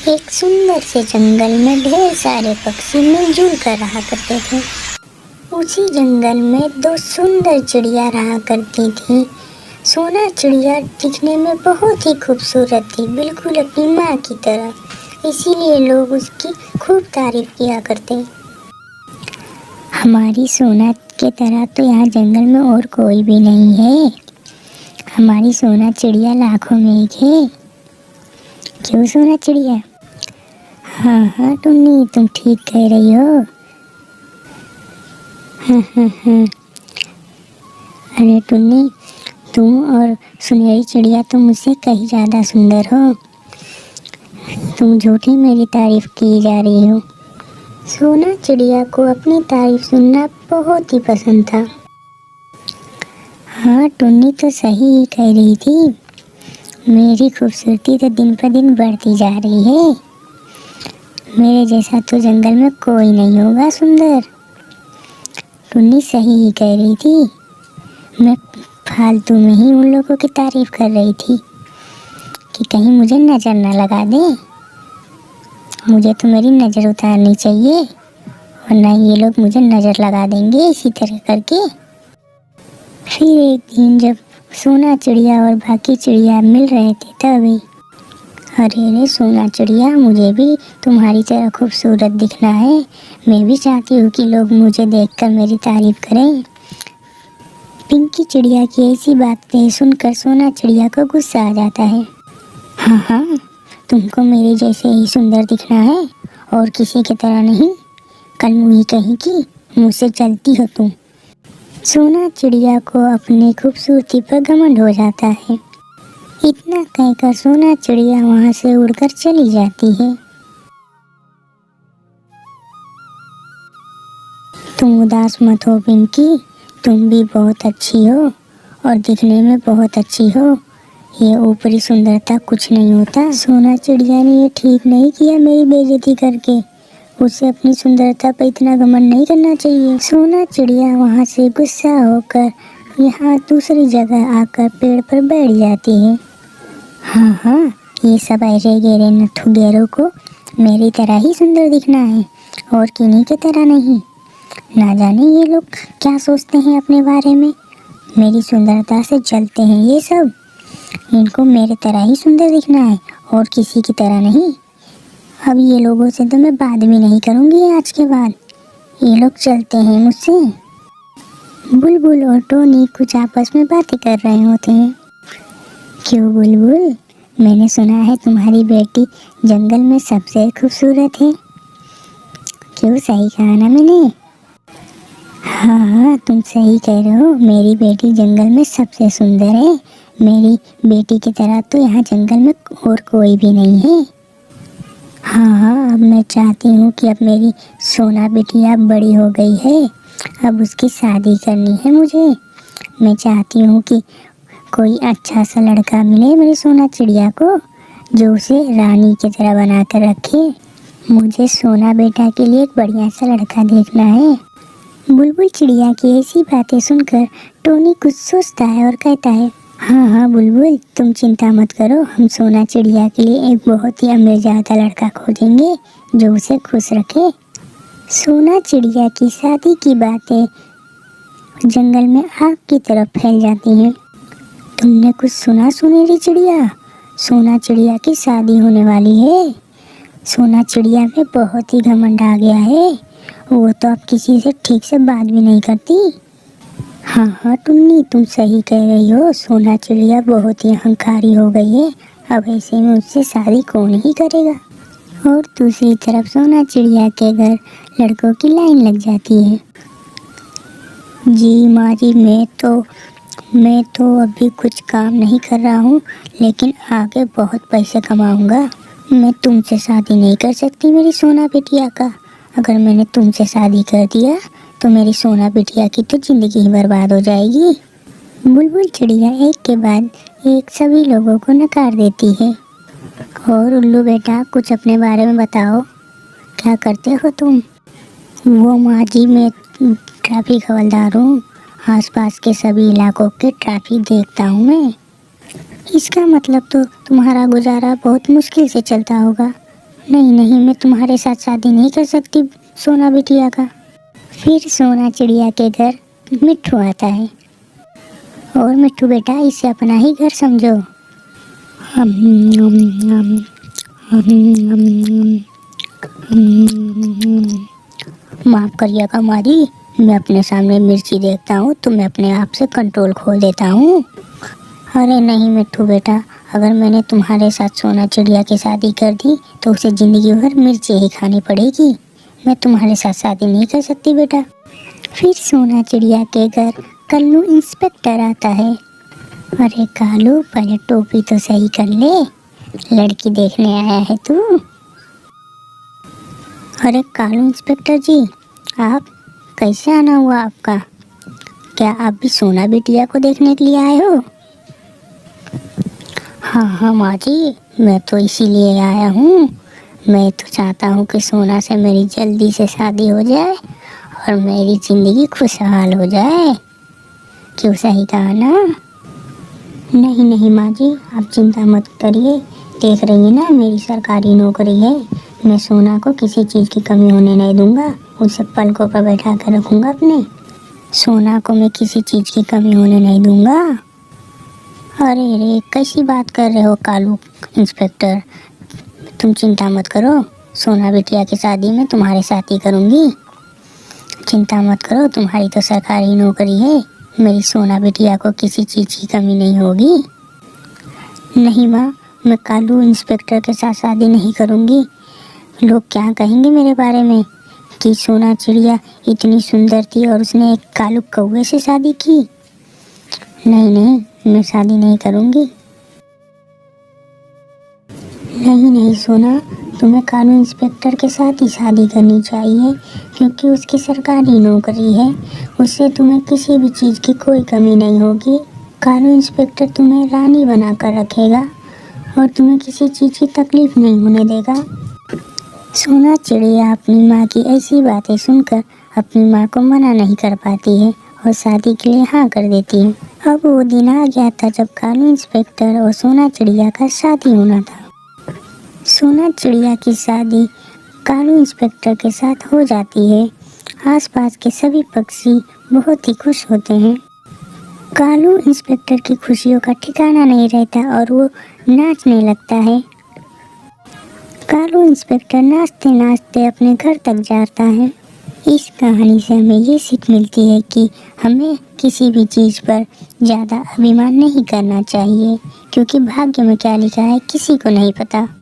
एक सुंदर से जंगल में ढेर सारे पक्षी मिलजुल कर रहा करते थे। उसी जंगल में दो सुंदर चिड़िया रहा करती थी। सोना चिड़िया दिखने में बहुत ही खूबसूरत थी, बिल्कुल अपनी माँ की तरह, इसीलिए लोग उसकी खूब तारीफ किया करते। हमारी सोना के तरह तो यहाँ जंगल में और कोई भी नहीं है। हमारी सोना चिड़िया लाखों में एक है। क्यों सोना चिड़िया? हाँ हाँ टुन्नी, तुम ठीक कह रही हो। हाँ। अरे टुन्नी, तुम और सुनहरी चिड़िया तो मुझसे कहीं ज़्यादा सुंदर हो। तुम झूठी मेरी तारीफ की जा रही हो। सोना चिड़िया को अपनी तारीफ सुनना बहुत ही पसंद था। हाँ टुन्नी तो सही कह रही थी, मेरी खूबसूरती तो दिन पर दिन बढ़ती जा रही है। मेरे जैसा तो जंगल में कोई नहीं होगा सुंदर। टुन्नी सही ही कह रही थी। मैं फालतू में ही उन लोगों की तारीफ कर रही थी कि कहीं मुझे नज़र न लगा दे। मुझे तो मेरी नज़र उतारनी चाहिए, वरना ये लोग मुझे नज़र लगा देंगे इसी तरह करके। फिर एक दिन जब सोना चिड़िया और बाकी चिड़िया मिल रहे थे तभी, अरे सोना चिड़िया, मुझे भी तुम्हारी तरह खूबसूरत दिखना है। मैं भी चाहती हूँ कि लोग मुझे देखकर मेरी तारीफ करें। पिंकी चिड़िया की ऐसी बातें सुनकर सोना चिड़िया को गुस्सा आ जाता है। हाँ, तुमको मेरे जैसे ही सुंदर दिखना है और किसी की तरह नहीं। कल मुँह कहीं की मुझसे चलती हो तुम। सोना चिड़िया को अपनी खूबसूरती पर घमंड हो जाता है। इतना कहकर सोना चिड़िया वहाँ से उड़कर चली जाती है। तुम उदास मत हो पिंकी, तुम भी बहुत अच्छी हो और दिखने में बहुत अच्छी हो। ये ऊपरी सुंदरता कुछ नहीं होता। सोना चिड़िया ने ये ठीक नहीं किया मेरी बेइज्जती करके। उसे अपनी सुंदरता पर इतना घमंड नहीं करना चाहिए। सोना चिड़िया वहाँ से गुस्सा होकर यहाँ दूसरी जगह आकर पेड़ पर बैठ जाती है। हाँ, ये सब ऐरे गहरे नत्थु गैरों को मेरी तरह ही सुंदर दिखना है और किन्हीं की तरह नहीं। ना जाने ये लोग क्या सोचते हैं अपने बारे में। मेरी सुंदरता से जलते हैं ये सब। इनको मेरे तरह ही सुंदर दिखना है और किसी की तरह नहीं। अब ये लोगों से तो मैं बात भी नहीं करूँगी आज के बाद। ये लोग चलते हैं मुझसे। बुलबुल और टोनी कुछ आपस में बातें कर रहे होते हैं। क्यों बुलबुल, मैंने सुना है तुम्हारी बेटी जंगल में सबसे खूबसूरत है। क्यों, सही कहा ना मैंने? हाँ, तुम सही कह रहे हो। मेरी बेटी जंगल में सबसे सुंदर है। मेरी बेटी की तरह तो यहाँ जंगल में और कोई भी नहीं है। हाँ, अब मैं चाहती हूँ कि अब मेरी सोना बिटिया बड़ी हो गई है, अब उसकी शादी करनी है मुझे। मैं चाहती हूँ कि कोई अच्छा सा लड़का मिले मेरी सोना चिड़िया को, जो उसे रानी की तरह बना कर रखे। मुझे सोना बेटा के लिए एक बढ़िया सा लड़का देखना है। बुलबुल चिड़िया की ऐसी बातें सुनकर टोनी कुछ सोचता है और कहता है, हाँ बुलबुल, तुम चिंता मत करो। हम सोना चिड़िया के लिए एक बहुत ही अमीरजादा लड़का खोजेंगे जो उसे खुश रखे। सोना चिड़िया की शादी की बातें जंगल में आग की तरफ फैल जाती हैं। तुमने कुछ सुना सुनहरी चिड़िया? सोना चिड़िया की शादी होने वाली है। सोना चिड़िया में बहुत ही घमंड आ गया है। वो तो अब किसी से ठीक से बात भी नहीं करती। हाँ टुन्नी, तुम सही कह रही हो। सोना चिड़िया बहुत ही अहंकारी हो गई है। अब ऐसे में उससे शादी कौन ही करेगा। और दूसरी तरफ सोना चिड़िया के घर लड़कों की लाइन लग जाती है। जी माँ जी, मैं तो अभी कुछ काम नहीं कर रहा हूँ, लेकिन आगे बहुत पैसे कमाऊँगा। मैं तुमसे शादी नहीं कर सकती मेरी सोना बिटिया का। अगर मैंने तुमसे शादी कर दिया तो मेरी सोना बिटिया की तो ज़िंदगी ही बर्बाद हो जाएगी। बुलबुल चिड़िया एक के बाद एक सभी लोगों को नकार देती है। और उल्लू बेटा, कुछ अपने बारे में बताओ, क्या करते हो तुम? वो माँ जी, मैं ट्रैफिक हवलदार हूँ। आसपास के सभी इलाकों के ट्रैफिक देखता हूँ मैं। इसका मतलब तो तुम्हारा गुजारा बहुत मुश्किल से चलता होगा। नहीं नहीं, मैं तुम्हारे साथ शादी नहीं कर सकती सोना बिटिया का। फिर सोना चिड़िया के घर मिट्ठू आता है। और मिट्ठू बेटा, इसे अपना ही घर समझो। हम, हम, हम, हम, माफ करिएगा माँ जी, मैं अपने सामने मिर्ची देखता हूँ तो मैं अपने आप से कंट्रोल खो देता हूँ। अरे नहीं मिट्ठू बेटा, अगर मैंने तुम्हारे साथ सोना चिड़िया की शादी कर दी तो उसे ज़िंदगी भर मिर्ची ही खानी पड़ेगी। मैं तुम्हारे साथ शादी नहीं कर सकती बेटा। फिर सोना चिड़िया के घर कल्लू इंस्पेक्टर आता है। अरे कालू, पहले टोपी तो सही कर ले, लड़की देखने आया है तू। अरे कालू इंस्पेक्टर जी, आप कैसे आना हुआ आपका? क्या आप भी सोना बिटिया को देखने के लिए आए हो? हाँ माँ जी, मैं तो इसीलिए आया हूँ। मैं तो चाहता हूँ कि सोना से मेरी जल्दी से शादी हो जाए और मेरी ज़िंदगी खुशहाल हो जाए। क्यों, सही कहा ना? नहीं नहीं माँ जी, आप चिंता मत करिए। देख रही है ना, मेरी सरकारी नौकरी है। मैं सोना को किसी चीज़ की कमी होने नहीं दूंगा। उसे पलकों पर बैठा कर रखूँगा अपने। सोना को मैं किसी चीज़ की कमी होने नहीं दूंगा। अरे रे, कैसी बात कर रहे हो कालू इंस्पेक्टर? तुम चिंता मत करो, सोना बिटिया की शादी में तुम्हारे साथ ही करूँगी। चिंता मत करो, तुम्हारी तो सरकारी नौकरी है। मेरी सोना बिटिया को किसी चीज़ की कमी नहीं होगी। नहीं माँ, मैं कालू इंस्पेक्टर के साथ शादी नहीं करूँगी। लोग क्या कहेंगे मेरे बारे में कि सोना चिड़िया इतनी सुंदर थी और उसने एक कालू कौवे से शादी की। नहीं नहीं, मैं शादी नहीं करूँगी। नहीं नहीं सोना, तुम्हें कानून इंस्पेक्टर के साथ ही शादी करनी चाहिए, क्योंकि उसकी सरकारी नौकरी है। उससे तुम्हें किसी भी चीज़ की कोई कमी नहीं होगी। कानून इंस्पेक्टर तुम्हें रानी बना कर रखेगा और तुम्हें किसी चीज़ की तकलीफ नहीं होने देगा। सोना चिड़िया अपनी माँ की ऐसी बातें सुनकर अपनी माँ को मना नहीं कर पाती है और शादी के लिए हाँ कर देती है। अब वो दिन आ गया था जब कानून इंस्पेक्टर और सोना चिड़िया का शादी होना था। सोना चिड़िया की शादी कालू इंस्पेक्टर के साथ हो जाती है। आसपास के सभी पक्षी बहुत ही खुश होते हैं। कालू इंस्पेक्टर की खुशियों का ठिकाना नहीं रहता और वो नाचने लगता है। कालू इंस्पेक्टर नाचते नाचते अपने घर तक जाता है। इस कहानी से हमें ये सीख मिलती है कि हमें किसी भी चीज़ पर ज़्यादा अभिमान नहीं करना चाहिए, क्योंकि भाग्य में क्या लिखा है किसी को नहीं पता।